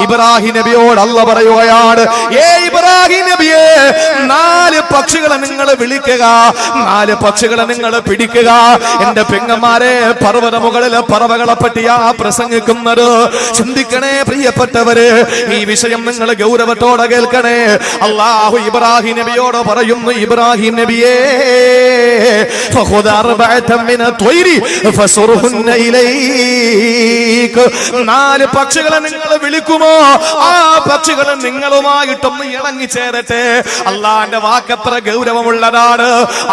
ഇബ്രാഹിം നബിയോട് അല്ലാഹു പറയുകയാണ്, ഇബ്രാഹിം നബിയെ, 4 പക്ഷികളെ നിങ്ങൾ വിളിക്കുക, 4 പക്ഷികളെ നിങ്ങൾ പിടിക്കുക. എന്റെ പെങ്ങന്മാരെ, പർവ്വത മുകളിലെ പറവകളെ പറ്റിയാ പ്രസംഗിക്കുന്നത്. ചിന്തിക്കണേ പ്രിയപ്പെട്ടവര്, ഈ വിഷയം നിങ്ങൾ ഗൗരവത്തോടെ കേൾക്കണേ. അല്ലാഹു ഇബ്രാഹിം നബിയോട് പറയുന്നു, ഇബ്രാഹിം നബിയേ, ഫഖുദ് അർബഅതൻ മിന ത്വയ്രി ഫസുർഹുന്ന ഇലൈക. 4 പക്ഷികളെ നിങ്ങൾ വിളിക്കുമോ? ആ പക്ഷികളെ നിങ്ങളുമായിട്ടൊന്ന് ഇണങ്ങിച്ചേരട്ടെ. അള്ളാന്റെ വാക്കത്ര ഗൗരവമുള്ളതാണ്.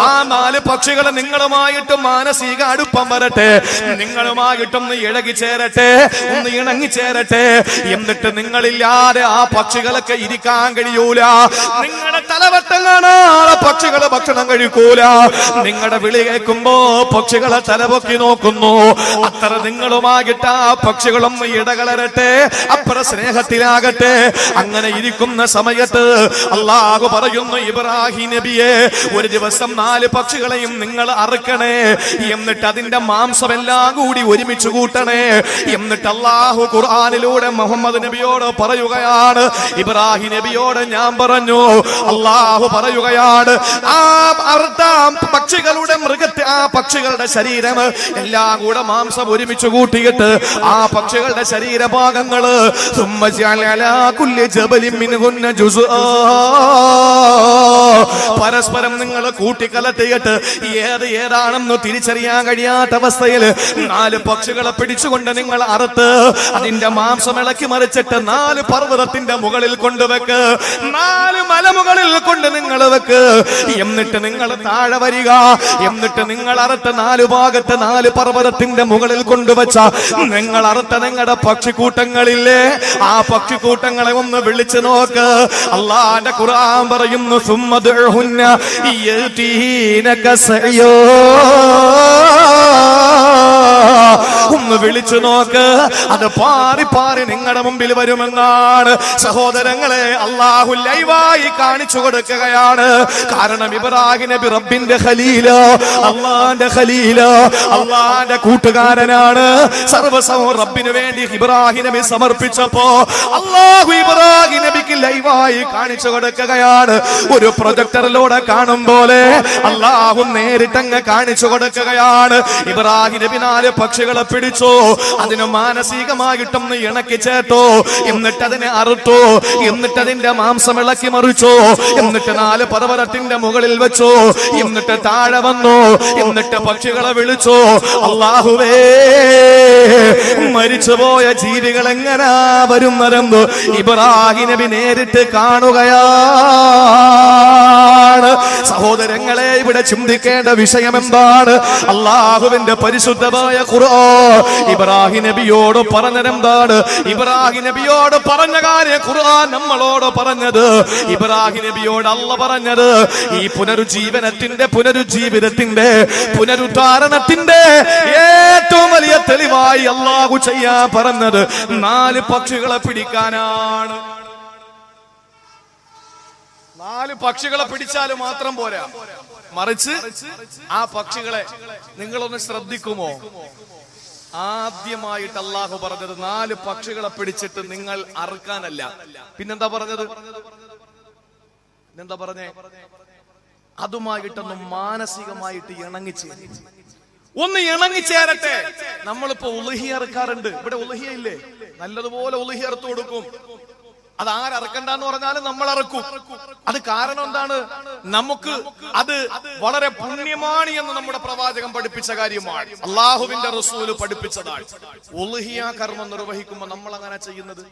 ആ 4 പക്ഷികളെ നിങ്ങളുമായിട്ട് മാനസിക അടുപ്പം വരട്ടെ, നിങ്ങളുമായിട്ടൊന്ന് ഇഴകിച്ചേരട്ടെ, ഒന്ന് ഇണങ്ങിച്ചേരട്ടെ. എന്നിട്ട് നിങ്ങളില്ലാതെ ആ പക്ഷികളൊക്കെ ഇരിക്കാൻ കഴിയൂല. നിങ്ങളുടെ തലവട്ടം കാണാതെ പക്ഷികളെ ഭക്ഷണം കഴിക്കൂല. നിങ്ങളുടെ വിളി കേൾക്കുമ്പോ പക്ഷികളെ തലപൊക്കി നോക്കുന്നു. അത്ര നിങ്ങളുമായിട്ട് ആ പക്ഷികളൊന്ന് ഇടകലരട്ടെ, അപ്പുറ സ്നേഹത്തിലാകട്ടെ. അങ്ങനെ ഇരിക്കുന്ന സമയത്ത് അല്ലാഹു പറയുന്നു, ഇബ്രാഹിം നബിയെ, ഒരു ദിവസം 4 പക്ഷികളെയും നിങ്ങൾ അറുക്കണേ. എന്നിട്ട് അതിന്റെ മാംസമെല്ലാം കൂടി ഒരുമിച്ച് കൂട്ടണേ. എന്നിട്ട് അല്ലാഹു ഖുർആനിലൂടെ മുഹമ്മദ് നബിയോട് പറയുകയാണ്, ഇബ്രാഹിം നബിയോട് ഞാൻ പറഞ്ഞു, അല്ലാഹു പറയുകയാണ്, ആ പക്ഷികളുടെ ആ പക്ഷികളുടെ ശരീരം എല്ലാം കൂടെ മാംസം ഒരുമിച്ച് കൂട്ടിയിട്ട് ആ പക്ഷികളുടെ ശരീരഭാഗങ്ങള് പരസ്പരം നിങ്ങൾ കൂട്ടിക്കലത്തിയിട്ട് ഏതാണെന്ന് തിരിച്ചറിയാൻ കഴിയാത്ത അവസ്ഥയിൽ 4 പക്ഷികളെ പിടിച്ചുകൊണ്ട് നിങ്ങൾ അറുത്ത് അതിന്റെ മാംസം ഇളക്കി മറിച്ചിട്ട് 4 പർവ്വതത്തിന്റെ മുകളിൽ കൊണ്ടുവെക്ക്, 4 മലമുകളിൽ കൊണ്ട് നിങ്ങൾ വെക്ക്. എന്നിട്ട് നിങ്ങൾ താഴെ വരിക. എന്നിട്ട് നിങ്ങൾ അറുത്ത 4 ഭാഗത്ത് 4 പർവ്വതത്തിന്റെ മുകളിൽ കൊണ്ടുവച്ച നിങ്ങൾ അറുത്ത നിങ്ങളുടെ പക്ഷിക്കൂട്ടങ്ങളില്ലേ, ആ പക്ഷിക്കൂട്ടങ്ങളെ ഒന്ന് വിളിച്ചു നോക്ക്. അല്ലാഹുവിന്റെ ഖുർആൻ പറയുന്നു, സുമ്മദ്ഉഹുന്ന യതീനക സഅയോ. ഒന്ന് വിളിച്ചു നോക്ക്, അത് പാറി പാറി നിങ്ങളുടെ മുമ്പിൽ വരുമെന്നാണ്. സഹോദരങ്ങളെ, അല്ലാഹു ലൈവായി കാണിച്ചു കൊടുക്കുകയാണ്. കാരണം ഇബ്രാഹിം നബി റബ്ബിന്റെ ഖലീലോ, അല്ലാഹുവിന്റെ ഖലീലോ, അല്ലാഹുവിന്റെ കൂട്ടുകാരനാണ്. സർവ്വസമം റബ്ബിന് വേണ്ടി ഇബ്രാഹിം നബി സമർപ്പിച്ചപ്പോ അല്ലാഹു ഇബ്രാഹിം നബിക്ക് ലൈവായി കാണിച്ചു കൊടുക്കുകയാണ്. ഒരു പ്രൊജക്ടറിലൂടെ കാണും പോലെ അല്ലാഹു നേരിട്ടങ്ങ് കാണിച്ചു കൊടുക്കുകയാണ്. ഇബ്രാഹിം നബി 4 പക്ഷികളെ പിടിച്ചു, അതിന് മാനസികമായിട്ടൊന്ന് ഇണക്കി ചേർത്തു. എന്നിട്ട് അതിനെ അറുത്തു. എന്നിട്ട് അതിന്റെ മാംസം ഇളക്കി മറിച്ചു. എന്നിട്ട് 4 പർവ്വതത്തിന്റെ മുകളിൽ വെച്ചു. എന്നിട്ട് താഴെ വന്നു. എന്നിട്ട് പക്ഷികളെ വിളിച്ചു, അല്ലാഹുവേ, മരിച്ചുപോയ ജീവികൾ എങ്ങനാ വരുന്നതെന്ന് ഇബ്രാഹിം നബി നേരിട്ട് കാണുകയാണ്. സഹോദരങ്ങളെ, ഇവിടെ ചിന്തിക്കേണ്ട വിഷയം എന്താണ്? അല്ലാഹുവിന്റെ പരിശുദ്ധമായ ഖുർആൻ ഇബ്രാഹിം നബിയോട് പറഞ്ഞതെന്താണ്? ഇബ്രാഹിം നബിയോട് പറഞ്ഞ കാര്യം ഖുർആൻ നമ്മളോട് പറഞ്ഞത്. ഇബ്രാഹിം നബിയോട് അല്ലാഹു പറഞ്ഞത്, ഈ പുനരുജ്ജീവനത്തിന്റെ, പുനരുജ്ജീവിതത്തിന്റെ, പുനരുദ്ധാരണത്തിന്റെ ഏറ്റവും വലിയ തെളിവായി അല്ലാഹു ചെയ്യാൻ പറഞ്ഞത് 4 പക്ഷികളെ പിടിക്കാനാണ്. 4 പക്ഷികളെ പിടിച്ചാലും മാത്രം പോരാ, മറിച്ച് ആ പക്ഷികളെ നിങ്ങളൊന്ന് ശ്രദ്ധിക്കുമോ? ആദ്യമായിട്ട് അല്ലാഹു പറഞ്ഞത് 4 പക്ഷികളെ പിടിച്ചിട്ട് നിങ്ങൾ അറുക്കാനല്ല. പിന്നെന്താ പറഞ്ഞത്? പിന്നെന്താ പറഞ്ഞേ? അതുമായിട്ടൊന്ന് മാനസികമായിട്ട് ഒന്ന് ഇണങ്ങിച്ചേരട്ടെ. നമ്മളിപ്പോ ഉളുഹിയ അറുക്കാറുണ്ട്. ഇവിടെ ഉളുഹിയ ഇല്ലേ? നല്ലതുപോലെ ഉളുഹിയ അറുത്തു കൊടുക്കും. അത് ആരറക്കണ്ടെന്ന് പറഞ്ഞാലും നമ്മൾ അറക്കും. അത് കാരണം എന്താണ്? നമുക്ക് അത് വളരെ പുണ്യമാണ് എന്ന് നമ്മുടെ പ്രവാചകൻ പഠിപ്പിച്ച കാര്യമാണ്, അള്ളാഹുവിന്റെ റസൂല് പഠിപ്പിച്ചതാണ്. ഉളുഹിയ കർമ്മം നിർവഹിക്കുമ്പോൾ നമ്മൾ അങ്ങനെ ചെയ്യുന്നത്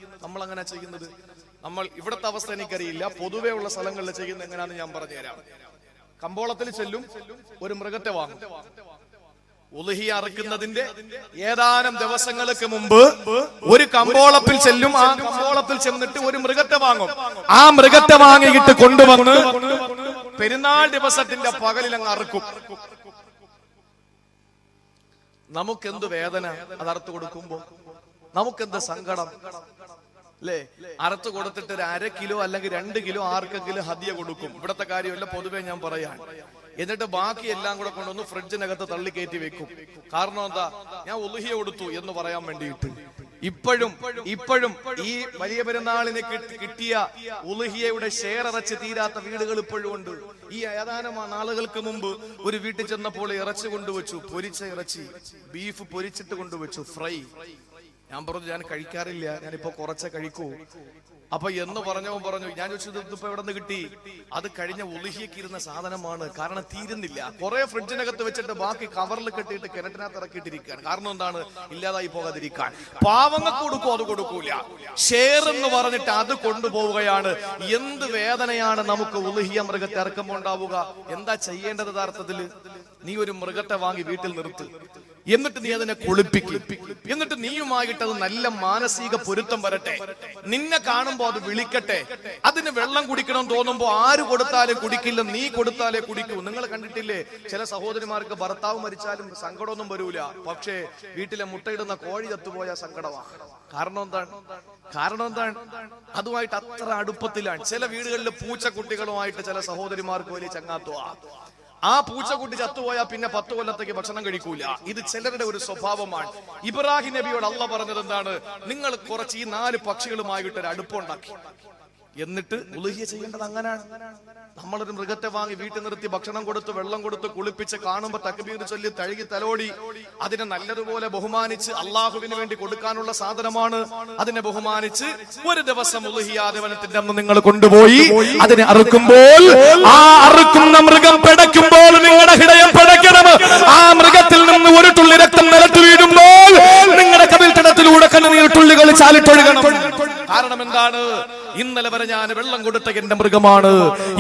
നമ്മൾ ഇവിടുത്തെ അവസ്ഥ എനിക്കറിയില്ല, പൊതുവേ ഉള്ള സ്ഥലങ്ങളിൽ ചെയ്യുന്നത് എങ്ങനെയാണെന്ന് ഞാൻ പറഞ്ഞുതരാം. കമ്പോളത്തിൽ ചെല്ലും, ഒരു മൃഗത്തെ വാങ്ങും. ഉളുഹിയ അറുക്കുന്നതിന്റെ ഏതാനും ദിവസങ്ങൾക്ക് മുമ്പ് ഒരു കമ്പോളത്തിൽ ചെല്ലും. ആ കമ്പോളത്തിൽ ചെന്നിട്ട് ഒരു മൃഗത്തെ വാങ്ങും. ആ മൃഗത്തെ വാങ്ങിയിട്ട് കൊണ്ടുവന്ന് പെരുന്നാൾ ദിവസത്തിന്റെ പകലിൽ അങ്ങ് അറുക്കും. നമുക്കെന്ത് വേദന അത് അറുത്ത് കൊടുക്കുമ്പോ, നമുക്കെന്ത് സങ്കടം അല്ലേ? അറുത്ത് കൊടുത്തിട്ട് ഒരു 1/2 കിലോ അല്ലെങ്കിൽ 2 കിലോ ആർക്കെങ്കിലും ഹദിയ കൊടുക്കും. ഇവിടത്തെ കാര്യമല്ല, പൊതുവെ ഞാൻ പറയാൻ. എന്നിട്ട് ബാക്കി എല്ലാം കൂടെ കൊണ്ടൊന്ന് ഫ്രിഡ്ജിനകത്ത് തള്ളി കയറ്റി വെക്കും. കാരണം എന്താ? ഞാൻ ഉളുഹിയ കൊടുത്തു എന്ന് പറയാൻ വേണ്ടിയിട്ട്. ഇപ്പോഴും ഈ വലിയ പെരുന്നാളിന് കിട്ടിയ ഉളുഹിയയുടെ ഷെയർ ഇറച്ചി തീരാത്ത വീടുകൾ ഇപ്പോഴും ഉണ്ട്. ഈ ഏതാനും നാളുകൾക്ക് മുമ്പ് ഒരു വീട്ടിൽ ചെന്നപ്പോൾ ഇറച്ചി കൊണ്ടുവച്ചു, പൊരിച്ച ഇറച്ചി, ബീഫ് പൊരിച്ചിട്ട് കൊണ്ടുവച്ചു, ഫ്രൈ. ഞാൻ പറഞ്ഞു ഞാൻ കഴിക്കാറില്ല, ഞാനിപ്പോ കുറച്ചേ കഴിക്കൂ. അപ്പൊ എന്ന് പറഞ്ഞവൻ പറഞ്ഞു, ഞാൻ ചോദിച്ചത് ഇതിപ്പോ എവിടെ നിന്ന് കിട്ടി? അത് കഴിഞ്ഞ ഉളുഹിയക്ക് ഇരുന്ന സാധനമാണ്, കാരണം തീരുന്നില്ല. കുറെ ഫ്രിഡ്ജിനകത്ത് വെച്ചിട്ട് ബാക്കി കവറിൽ കെട്ടിയിട്ട് കിണറ്റിനകത്ത് ഇറക്കിയിട്ടിരിക്കുകയാണ്. കാരണം എന്താണ്? ഇല്ലാതായി പോകാതിരിക്കാൻ. പാവങ്ങൾക്ക് കൊടുക്കും, അത് കൊടുക്കൂല. ഷെയർ എന്ന് പറഞ്ഞിട്ട് അത് കൊണ്ടുപോവുകയാണ്. എന്ത് വേദനയാണ് നമുക്ക് ഉളുഹിയ മൃഗത്തെ ഇറക്കുമ്പോൾ ഉണ്ടാവുക. എന്താ ചെയ്യേണ്ടത് യഥാർത്ഥത്തില്? നീ ഒരു മൃഗത്തെ വാങ്ങി വീട്ടിൽ നിർത്ത്, എന്നിട്ട് നീ അതിനെ കുളിപ്പിക്കും, എന്നിട്ട് നീയുമായിട്ട് അത് നല്ല മാനസിക പൊരുത്തം വരട്ടെ. നിന്നെ കാണുമ്പോ അത് വിളിക്കട്ടെ. അതിന് വെള്ളം കുടിക്കണം തോന്നുമ്പോ ആര് കൊടുത്താലും കുടിക്കില്ല, നീ കൊടുത്താലേ കുടിക്കൂ. നിങ്ങൾ കണ്ടിട്ടില്ലേ, ചില സഹോദരിമാർക്ക് ഭർത്താവ് മരിച്ചാലും സങ്കടമൊന്നും വരൂല, പക്ഷേ വീട്ടിലെ മുട്ടയിടുന്ന കോഴി ചത്തുപോയ സങ്കടമാണ്. കാരണം എന്താണ്? അതുമായിട്ട് അത്ര അടുപ്പത്തിലാണ്. ചില വീടുകളിൽ പൂച്ചക്കുട്ടികളുമായിട്ട് ചില സഹോദരിമാർക്ക് വലിയ ചങ്ങാത്തമാണ്. ആ പൂച്ചക്കുട്ടി ചത്തുപോയാൽ പിന്നെ 10 കൊല്ലത്തേക്ക് ഭക്ഷണം കഴിക്കൂല. ഇത് ചിലരുടെ ഒരു സ്വഭാവമാണ്. ഇബ്രാഹിം നബിയോട് അള്ളാഹ് പറഞ്ഞത് എന്താണ്? നിങ്ങൾ കുറച്ച് ഈ 4 പക്ഷികളുമായിട്ട് ഒരു അടുപ്പുണ്ടാക്കി, എന്നിട്ട് ഉളുഹിയ ചെയ്യേണ്ടത് അങ്ങനെയാണ്. നമ്മളൊരു മൃഗത്തെ വാങ്ങി വീട്ടിൽ നിർത്തി ഭക്ഷണം കൊടുത്ത് വെള്ളം കൊടുത്ത് കുളിപ്പിച്ച് കാണുമ്പോ തക്ബീർ ചൊല്ലി തഴുകി തലോടി അതിനെ നല്ലതുപോലെ ബഹുമാനിച്ച് അള്ളാഹുവിന് വേണ്ടി കൊടുക്കാനുള്ള സാധനമാണ്. അതിനെ ബഹുമാനിച്ച് ഒരു ദിവസം ഉളുഹിയ ദിവസത്തിന്റെ അന്ന് നിങ്ങൾ കൊണ്ടുപോയി അതിനെ അറുക്കുമ്പോൾ, ആ അറുക്കുന്ന മൃഗം പിടയ്ക്കുമ്പോൾ നിങ്ങളുടെ ഹൃദയം പിടയ്ക്കണം. ആ മൃഗത്തിൽ നിന്ന് ഒരു തുള്ളി രക്തം നിലത്ത് വീഴുമ്പോൾ നിങ്ങളുടെ കവിൾത്തടത്തിലൂടെ കണ്ണുനീർ തുള്ളികൾ ചാലിട്ടൊഴുകണം. കാരണം എന്താണ്? ഇന്നലെ വരെ ഞാൻ വെള്ളം കൊടുത്ത എന്റെ മൃഗമാണ്.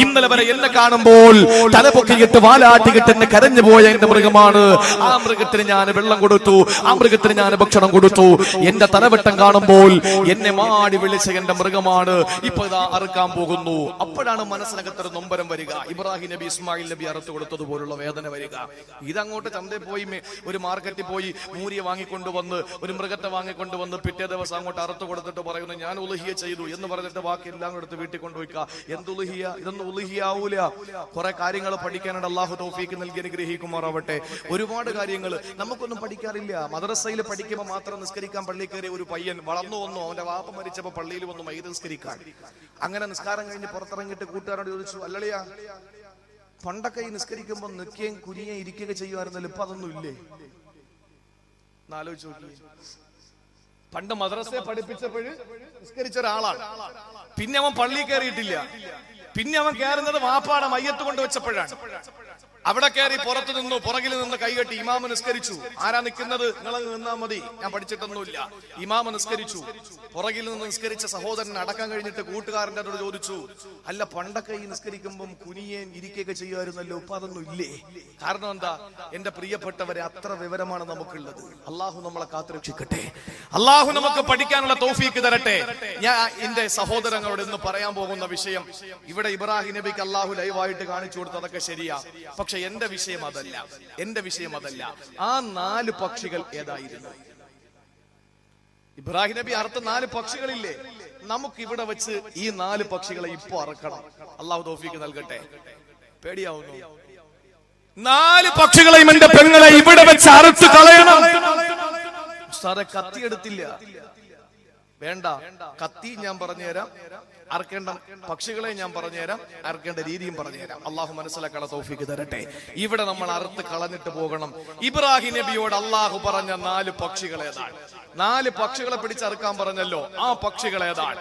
ഇന്നലെ വരെ എന്നെ കാണുമ്പോൾ തലപൊക്കിയിട്ട് വാലാട്ടിക്കിട്ട് എന്നെ കരഞ്ഞു പോയ എന്റെ മൃഗമാണ്. ആ മൃഗത്തിന് ഞാൻ വെള്ളം കൊടുത്തു, ആ മൃഗത്തിന് ഞാൻ ഭക്ഷണം കൊടുത്തു. എന്റെ തലവെട്ടം കാണുമ്പോൾ എന്നെ മാടി വിളിച്ച എന്റെ മൃഗമാണ്. ഇപ്പൊ ഇതാ അറുക്കാൻ പോകുന്നു. അപ്പോഴാണ് മനസ്സിനകത്തൊരു നൊമ്പരം വരിക. ഇബ്രാഹിം നബി ഇസ്മായിൽ നബി അറുത്ത് കൊടുത്തതുപോലുള്ള വേദന വരിക. ഇതങ്ങോട്ട് ചന്തയിൽ പോയി, ഒരു മാർക്കറ്റിൽ പോയി മൂരിയെ വാങ്ങിക്കൊണ്ടുവന്ന്, ഒരു മൃഗത്തെ വാങ്ങിക്കൊണ്ടുവന്ന് പിറ്റേ ദിവസം അങ്ങോട്ട് അറുത്ത് കൊടുത്തിട്ട് പറയുന്നു ഞാൻ ഉളുഹിയ ചെയ്തു എന്ന് പറഞ്ഞിട്ട് ബാക്കി എല്ലാം എടുത്ത് വീട്ടിൽ കൊണ്ടുപോയിക്ക. എന്തുളുഹിയ? ഇതൊന്നും ഉളുഹിയാവൂല. കുറെ കാര്യങ്ങൾ പഠിക്കാനായിട്ട് അള്ളാഹു തൗഫീക്ക് നൽകി അനുഗ്രഹിക്കുമാറാവട്ടെ. ഒരുപാട് കാര്യങ്ങൾ നമുക്കൊന്നും പഠിക്കാറില്ല. മദ്രസയിൽ പഠിക്കുമ്പോൾ മാത്രം നിസ്കരിക്കാൻ പള്ളി കയറിയ ഒരു പയ്യൻ വളർന്നു വന്നു. അവന്റെ വാപ്പ മരിച്ചപ്പോ പള്ളിയിൽ വന്നു മൈദ നിസ്കരിക്കാൻ. അങ്ങനെ നിസ്കാരം കഴിഞ്ഞ് പുറത്തിറങ്ങിയിട്ട് കൂട്ടുകാരോട് ചോദിച്ചു, അല്ലളിയാ പണ്ടൊക്കെ ഈ നിസ്കരിക്കുമ്പോ നിൽക്കുകയും കുനിയുകയും ഇരിക്കുകയൊക്കെ ചെയ്യുമായിരുന്നല്ലോ, ഇപ്പൊ അതൊന്നും ഇല്ലേ? ആലോചിച്ച് നോക്കി. പണ്ട് മദ്രസയെ പഠിപ്പിച്ചപ്പോഴ് നിസ്കരിച്ച ഒരാളാണ്. പിന്നെ അവൻ പള്ളി കയറിയിട്ടില്ല. പിന്നെ അവൻ കയറുന്നത് വാപ്പാടെ മയ്യത്ത് കൊണ്ട് വെച്ചപ്പോഴാണ്. അവിടെ കയറി പുറത്തു നിന്നു, പുറകിൽ നിന്ന് കൈകെട്ടി ഇമാമ നിസ്കരിച്ചു. ആരാ നിൽക്കുന്നത്? നിങ്ങളങ്ങ് നിന്നാ മതി, ഞാൻ പഠിച്ചിട്ടൊന്നുമില്ല. ഇമാമ നിസ്കരിച്ചു. പുറകിൽ നിന്ന് നിസ്കരിച്ച സഹോദരൻ അടക്കം കഴിഞ്ഞിട്ട് കൂട്ടുകാരൻ്റെ അടുത്ത് ചോദിച്ചു, അല്ല പണ്ടൊക്കെ ഈ നിസ്കരിക്കുമ്പം കുനിയേൻ ഇരിക്കുകയൊക്കെ ചെയ്യുമായിരുന്നല്ലോ, ഇപ്പൊ അതൊന്നും ഇല്ലേ? കാരണം എന്താ? എന്റെ പ്രിയപ്പെട്ടവരെ, അത്ര വിവരമാണ് നമുക്കുള്ളത്. അള്ളാഹു നമ്മളെ കാത്തുരക്ഷിക്കട്ടെ. അള്ളാഹു നമുക്ക് പഠിക്കാനുള്ള തൗഫീക്ക് തരട്ടെ. ഞാൻ എന്റെ സഹോദരങ്ങളോട് ഇന്ന് പറയാൻ പോകുന്ന വിഷയം, ഇവിടെ ഇബ്രാഹിം നബിക്ക് അള്ളാഹു ലൈവായിട്ട് കാണിച്ചു കൊടുത്തതൊക്കെ ശരിയാ, പക്ഷെ എന്റെ വിഷയം അതല്ല. ആ 4 പക്ഷികൾ ഏതായിരുന്നു? ഇബ്രാഹിം നബി അറുത്ത 4 പക്ഷികളില്ലേ? നമുക്ക് ഇവിടെ വെച്ച് ഈ 4 പക്ഷികളെ ഇപ്പൊ അറക്കണം. അള്ളാഹു തൗഫീക്ക് നൽകട്ടെ. പേടിയാവുന്നു. 4 പക്ഷികളെയും എന്റെ പെങ്ങളെ ഇവിടെ വെച്ച് അറുത്ത് കളയണം. ഉസ്താദെ കത്തിയെടുത്തില്ല, വേണ്ട, കത്തി ഞാൻ പറഞ്ഞുതരാം. അറക്കേണ്ട പക്ഷികളെ ഞാൻ പറഞ്ഞുതരാം, അറക്കേണ്ട രീതിയും പറഞ്ഞുതരാം. അള്ളാഹു മനസ്സിലാക്കാനുള്ള തൗഫീക്ക് തരട്ടെ. ഇവിടെ നമ്മൾ അറുത്ത് കളഞ്ഞിട്ട് പോകണം. ഇബ്രാഹിം നബിയോട് അള്ളാഹു പറഞ്ഞ 4 പക്ഷികൾ ഏതാണ്? 4 പക്ഷികളെ പിടിച്ചറുക്കാൻ പറഞ്ഞല്ലോ, ആ പക്ഷികൾ ഏതാണ്?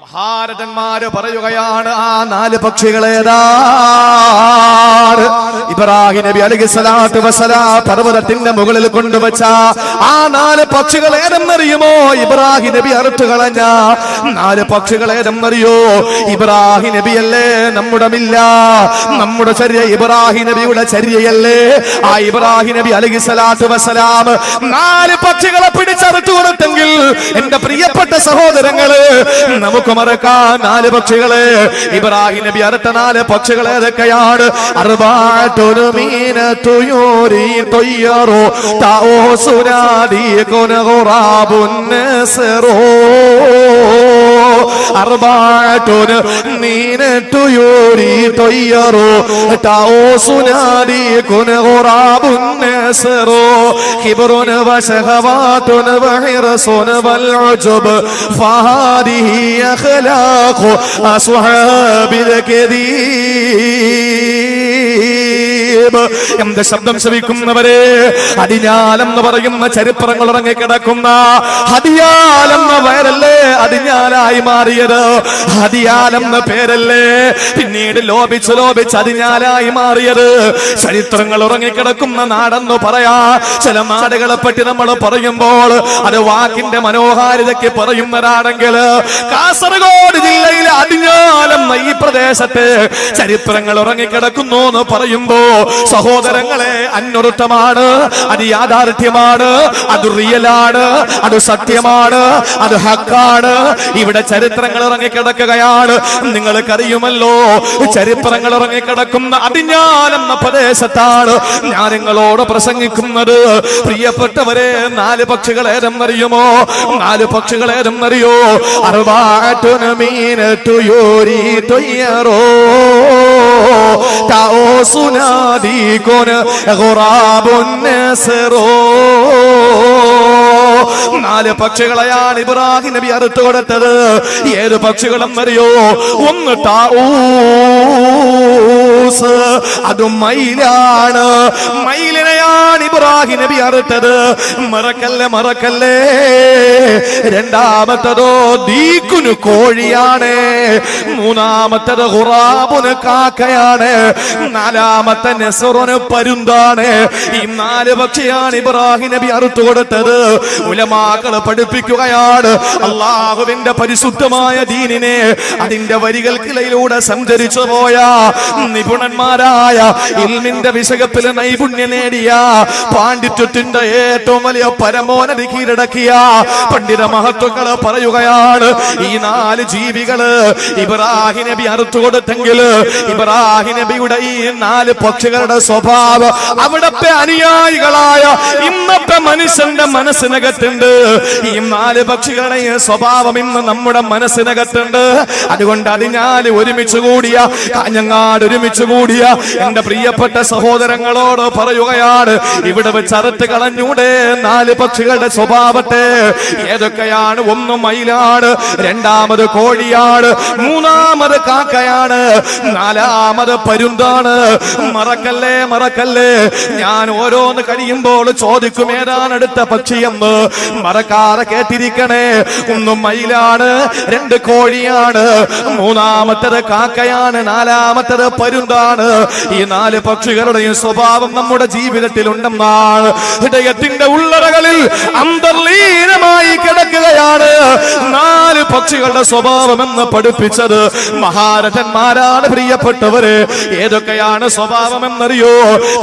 മഹാരഥന്മാര് പറയുകയാണ്, ആ 4 പക്ഷികളേതാ? ഇബ്രാഹിം നബി അലൈഹിസ്സലാത്തു വസ്സലാം പർവ്വതത്തിന്റെ മുകളിൽ കൊണ്ടുവച്ച ആ 4 പക്ഷികൾ ഏതെന്നറിയുമോ? ഇബ്രാഹിം നബി അറുത്തു കളഞ്ഞ 4 പക്ഷികൾ ഏതെന്നറിയോ? ഇബ്രാഹിം നബിയല്ലേ നമ്മുടെ ചര്യ, ഇബ്രാഹിം നബിയുടെ ചര്യയല്ലേ? ആ ഇബ്രാഹിം നബി അലൈഹിസ്സലാത്തു വസ്സലാം 4 പക്ഷികളെ പിടിച്ചറുത്തു കൊടുത്തെങ്കിൽ എന്റെ പ്രിയപ്പെട്ട സഹോദരങ്ങള്, നമുക്ക് മറക്കാൻ 4 പക്ഷികളെ. ഇബ്രാഹിം നബി അറുത്ത 4 പക്ഷികളെ ഏതൊക്കെയാണ്? അർബഅതുൻ മീനതുയൂരി തയ്യറു തൗസുനാദി കുൻ ഗുറാബുൻ നസറു കിബ്റുൻ വശഹവാതുൻ വഹിർസുൻ വൽ ഉജബ് ഫഹാദിഹി അഖ്ലാഖു അസ്ഹാബിൽ കദീബ്. എന്റെ ശബ്ദം ശ്രവിക്കുന്നവരെ, അടിഞ്ഞാലെന്ന് പറയുന്ന ചരിത്രങ്ങൾ ഇറങ്ങിക്കിടക്കുന്ന ഹദിയാലെന്ന വയറല്ലേ അടിഞ്ഞാലായി മാറിയത്? ഹദിയാലെന്ന പേരല്ലേ പിന്നീട് ലോപിച്ച് അടിഞ്ഞാലായി മാറിയത്? ചരിത്രങ്ങൾ ഉറങ്ങിക്കിടക്കുന്ന നാടെന്ന് പറയാ. ചില നാടുകളെ പറ്റി നമ്മൾ പറയുമ്പോൾ അത് വാക്കിന്റെ മനോഹാരിതയ്ക്ക് പറയുന്നതാണെങ്കിൽ കാസർഗോഡ് ജില്ലയിലെ അടിഞ്ഞാലെന്ന ഈ പ്രദേശത്ത് ചരിത്രങ്ങൾ ഉറങ്ങിക്കിടക്കുന്നു എന്ന് പറയുമ്പോ സഹോദരങ്ങളെ, അന്വർത്ഥമാണ്, അത് യാഥാർത്ഥ്യമാണ്, അത് റിയലാണ്, അത് സത്യമാണ്, അത് ഹക്കാണ്. ഇവിടെ ചരിത്രങ്ങൾ ഇറങ്ങിക്കിടക്കുകയാണ്. നിങ്ങൾക്കറിയുമല്ലോ, ചരിത്രങ്ങൾ ഇറങ്ങിക്കിടക്കുന്ന അടിഞ്ഞാലെന്ന പ്രദേശത്താണ് ഞാൻ നിങ്ങളോട് പ്രസംഗിക്കുന്നത്. പ്രിയപ്പെട്ടവരെ, 4 പക്ഷികൾ ഏതെന്നറിയുമോ? 4 പക്ഷികൾ ഏതെന്നറിയോ? അർബഅതുൻ മീനതുയൂരി തയ്യറു തൗസുനാദി കുൻ ഗുറാബുൻ നസറു. 4 പക്ഷികളെയാണ് ഇബ്രാഹിം നബി അറുത്തു കൊടുത്തത്. ഏത് പക്ഷികളെന്നറിയോ? ഒന്ന് താഊസ്, അത് മയിലാണ്. മയിലിനെയാണ് ഇബ്രാഹിം നബി അറുത്തത്. മറക്കല്ലേ. രണ്ടാമത്തതോ ദീക്കുന്, കോഴിയാണ്. മൂന്നാമത്തത് ഖുറാബുന്, കാക്കയാണ്. നാലാമത്തെ നസറുന്, പരുന്താണ്. ഈ 4 പക്ഷിയാണ് ഇബ്രാഹിം നബി അറുത്തു കൊടുത്തത്. ഉലമാക്കള് പഠിപ്പിക്കുകയാണ്, അള്ളാഹുവിന്റെ പരിശുദ്ധമായ ദീനിനെ അതിന്റെ വരികൾക്കിടയിലൂടെ സഞ്ചരിച്ചു പോയ നിപുണന്മാരായ ഇൽമിന്റെ വിഷയത്തിൽ നൈപുണ്യം നേടിയ പാണ്ഡിത്യത്തിന്റെ ഏറ്റവും വലിയ പരമോന്നതി കീഴടക്കിയ പണ്ഡിത മഹത്വങ്ങള് പറയുകയാണ്, ഈ 4 ജീവികള് ഇബ്രാഹിം നബി അറുത്തു കൊടുത്തെങ്കിൽ ഇബ്രാഹിം നബിയുടെ ഈ 4 പക്ഷികളുടെ സ്വഭാവം അവിടത്തെ അനുയായികളായ ഇന്നത്തെ മനുഷ്യന്റെ മനസ്സിനകത്തുണ്ട്. ഈ 4 പക്ഷികളുടെ സ്വഭാവം ഇന്ന് നമ്മുടെ മനസ്സിനകത്തുണ്ട്. അതുകൊണ്ട് അതിനാല് ഒരുമിച്ച് കൂടിയ, കാഞ്ഞങ്ങാട് ഒരുമിച്ച് കൂടിയ എന്റെ പ്രിയപ്പെട്ട സഹോദരങ്ങളോട് പറയുകയാണ്, ഇവിടെ വെച്ച് അറുത്ത് കളഞ്ഞൂടെ 4 പക്ഷികളുടെ സ്വഭാവത്തെ? ഏതൊക്കെയാണ്? ഒന്ന് മയിലാണ്, രണ്ടാമത് കോഴിയാണ്, മൂന്നാമത് കാക്കയാണ്, നാലാമത് പരുന്താണ്. മറക്കല്ലേ, ഞാൻ ഓരോന്ന് കഴിയുമ്പോൾ ചോദിക്കും ഏതാണ് അടുത്ത പക്ഷിയെന്ന്. മറക്കാതെ കേട്ടിരിക്കണേ. ഒന്ന് മയിലാണ്, 2 കോഴിയാണ്, മൂന്നാമത്തത് കാക്കയാണ്, നാലാമത്തത് പരുന്താണ്. ഈ 4 പക്ഷികളുടെയും സ്വഭാവം നമ്മുടെ ജീവിതത്തിൽ ഉണ്ടെന്നാണ് ഹൃദയത്തിന്റെ ഉള്ളറകളിൽ അന്തർലീനമായി കിടക്കുകയാണ് 4 പക്ഷികളുടെ സ്വഭാവം എന്ന് പഠിപ്പിച്ചത് മഹാരഥന്മാരാണ്. പ്രിയപ്പെട്ടവരെ, ഏതൊക്കെയാണ് സ്വഭാവം എന്നറിയോ?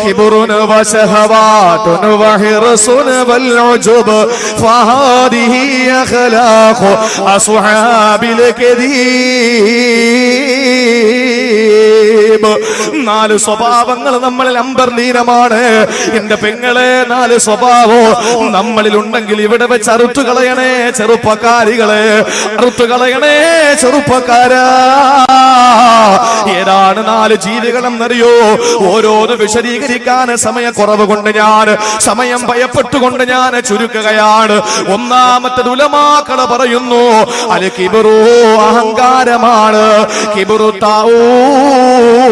കിബ്റുൻ വശഹവാതുൻ വഹിർസുൻ വൽ ഉജബ് ഫഹാദിഹി അഖ്ലാഖു അസ്ഹാബിൽ കദീബ്. 4 സ്വഭാവങ്ങൾ നമ്മളിൽ അന്തർലീനമാണ്. എന്റെ പെങ്ങളെ, 4 സ്വഭാവം നമ്മളിൽ ഉണ്ടെങ്കിൽ ഇവിടെ വെച്ച് അറുത്തുകളയണേ ചെറുപ്പക്കാരികളെ, അറുത്തുകളയണേ ചെറുപ്പക്കാരാ. ഏതാണ് 4 ജീവികളെന്നറിയോ? ഓരോന്ന് വിശദീകരിക്കാൻ സമയക്കുറവ് കൊണ്ട് സമയം ഭയപ്പെട്ടുകൊണ്ട് ഞാൻ ചുരുക്കുകയാണ്. ഒന്നാമത്തെ ഉലമാക്കള് പറയുന്നു, അൽ കിബ്റു, അഹങ്കാരമാണ്. കിബ്റു താഊസ്,